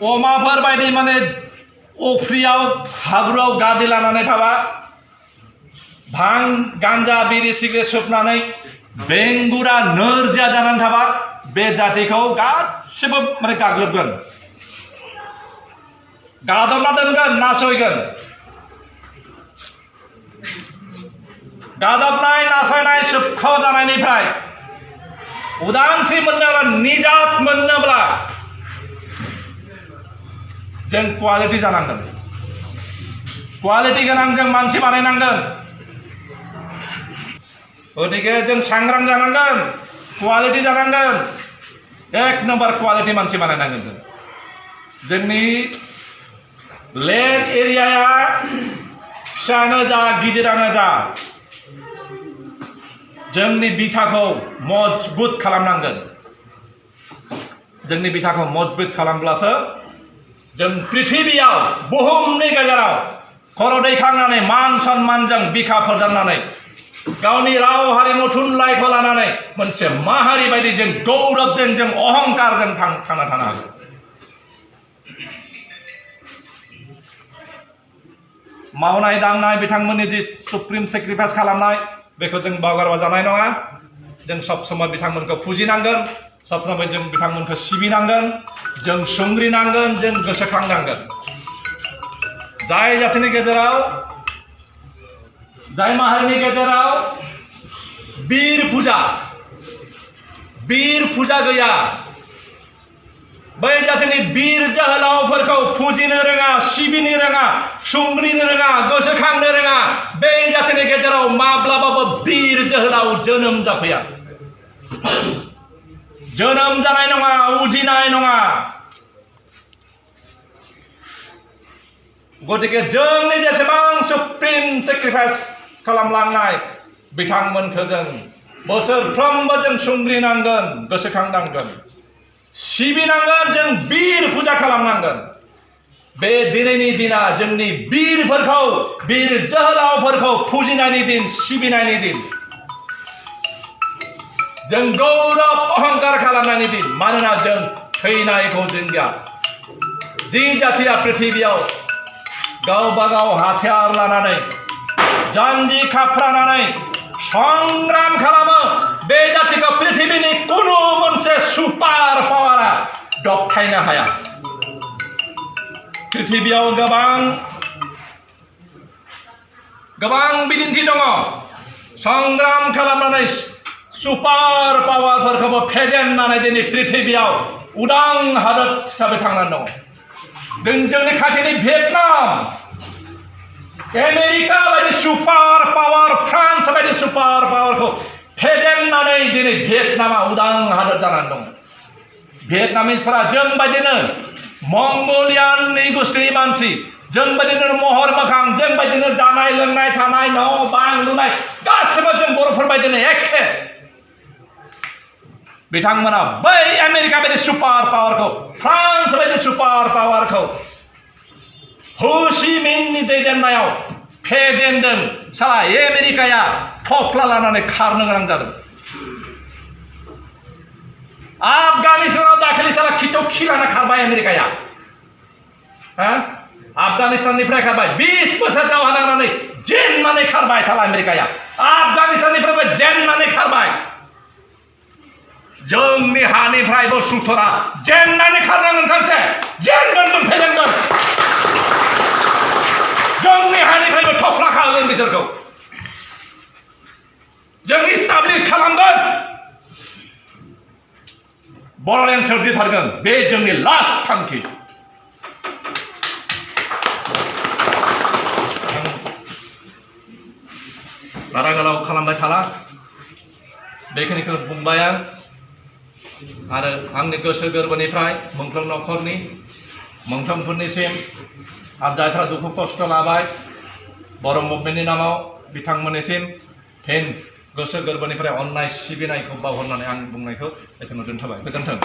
अमाफोर बायदि माने अफ्रियाव हाब्रुआव गादि लानानै थाबा भां गांजा बिरि सिगारेट सोबनानै बेंगुरा नोरजिया जानानै थाबा बे जातिखौ गासिबो माने गाग्लोबगोन, गादबना दोनगोन, नासयगोन। गादबनाय नासयनाय सोबख' जानायनिफ्राय उदांस्रि मोननोब्ला निजात मोननोब्ला जों क्वालिटी जानांगोन, क्वालिटी गोनां जों मानसि बानायनांगोन। गतिके जों सांग्रां जानांगोन, क्वालिटी जानांगोन, एक नम्बर क्वालिटी मानसि बानायनांगोन जों। जोंनि लेन्ड एरियाया फिसानो जा गिदिरानो जा जोंनि बिथाखौ मजबुत खालामनांगोन। जोंनि बिथाखौ मजबुत खालामब्लासो जों पृथिबियाव बुहुमनि गेजेराव खर' दैखांनानै मान सन्मानजों बिखा फोरदाननानै गावनि राव हारिमु थुनलाइखौ लानानै मोनसे माहारि बायदि जों गौरबजों जों अहंकारजों थांना थानो हागोन। मावनाय दांनाय बिथांमोननि जि सुप्रिम सेक्रिफाइस खालामनाय बेखौ जों बावगारबा जानाय नङा। जों सब समय बिथांमोनखौ फुजिनांगोन, सब समय जों बिथांमोनखौ सिबिनांगोन, जों संग्रिनांगोन, जों गोसोखांनांगोन। जाय जातिनि गेजेराव, जाय माहारिनि गेजेराव बीर फुजा गैया, बै जातिनि बीर जोहोलावफोरखौ फुजिनो रोङा, सिबिनो रोङा, संग्रिनो रोङा, गोसोखांनो रोङा, बे जातिनि गेजेराव माब्लाबाबो बीर जोहोलाव जोनोम जाफैया, जोनोम जानाय नङा, उजिनाय नङा। गतिके जोंनि जेसेबां सुप्रिम सेक्रिफाइस खालामलांनाय बिथांमोनखौ जों बोसोरफ्रोमबो जों संग्रिनांगोन, गोसोखांनांगोन, सिबिनांगोन, जों बीर फुजा खालामनांगोन। बे दिनैनि दिना जोंनि बीरफोरखौ, बीर जोहोलावफोरखौ फुजिनायनि दिन, सिबिनायनि दिन, जों गौरब अहंकार खालामनायनि दिन। मानोना जों थैनायखौ जों गैया। जि जातिया पृथिबियाव गावबा गाव हाथियार लानानै जानजि खाफ्रानानै संग्राम खालामो, बे जातिखौ पृथिबिनि कुनु मोनसे सुपार पावारा दबथायनो हाया। पृथिबियाव गोबां बिदिन्थि दङ। संग्राम खालामनानै सुपार पावारफोरखौबो फेजेननानै दिनै पृथिबियाव उदां हादर हिसाबै थांनानै दङ। जोंनि खाथिनि भियेटनाम, आमेरिका बायदि सुपार पावार, फ्रान्स बायदि सुपार पावारखौ फेजेननानै दिनै भियेटनामा उदां हादर जानानै दङ। भियेटनामिसफोरा जों बायदिनो मंगलियाननि गोष्ठीनि मानसि, जों बायदिनो महर मोखां, जों बायदिनो जानाय लोंनाय थानाय न' बां लुनाय गासिबो जों बर'फोर बायदिनो एखे। बिथांमोना बै आमेरिका बायदि सुपार पावारखौ, फ्रान्स बायदि सुपार पावारखौ हो चि मिन्हनि दैदेननायाव फेजेनदों। साला आमेरिकाया थफ्ला लानानै खारनो गोनां जादों। आफगानिस्तानाव दाखालि साला खिथौ खिलाना खारबाय आमेरिकाया। आफगानिस्ताननिफ्राय खारबाय, 20 बोसोर दावहा नांनानै जेननानै खारबाय साला आमेरिकाया। आफगानिस्ताननिफ्रायबो जेननानै खारबाय। जोंनि हानिफ्रायबो सुथुरा जेननानै खारनांगोन, सानसे जेनगोन, जों फेजेनगोन। जोंनि हानिफ्रायबो थफ्ला खागोन बिसोरखौ जों इस्टाब्लिश खालामगोन। बर'लेण्ड सोरजिथारगोन, बे जोंनि लास्ट थांखि। बारा गोलाव खालामबाय थाला, बेखिनिखौ बुंबाय आं। आरो आंनि गोसो गोरबोनिफ्राय मोनफ्रोम न'खरनि मोनफ्रोमफोरनिसिम आरो जायफ्रा दुखु खस्थ' लाबाय बर' मुभमेन्टनि नामाव बिथांमोननिसिम फिन गोसो गोरबोनिफ्राय अननाय सिबिनायखौ बावहरनानै आं बुंनायखौ एसेनो दोनथ'बाय। गोजोन्थों।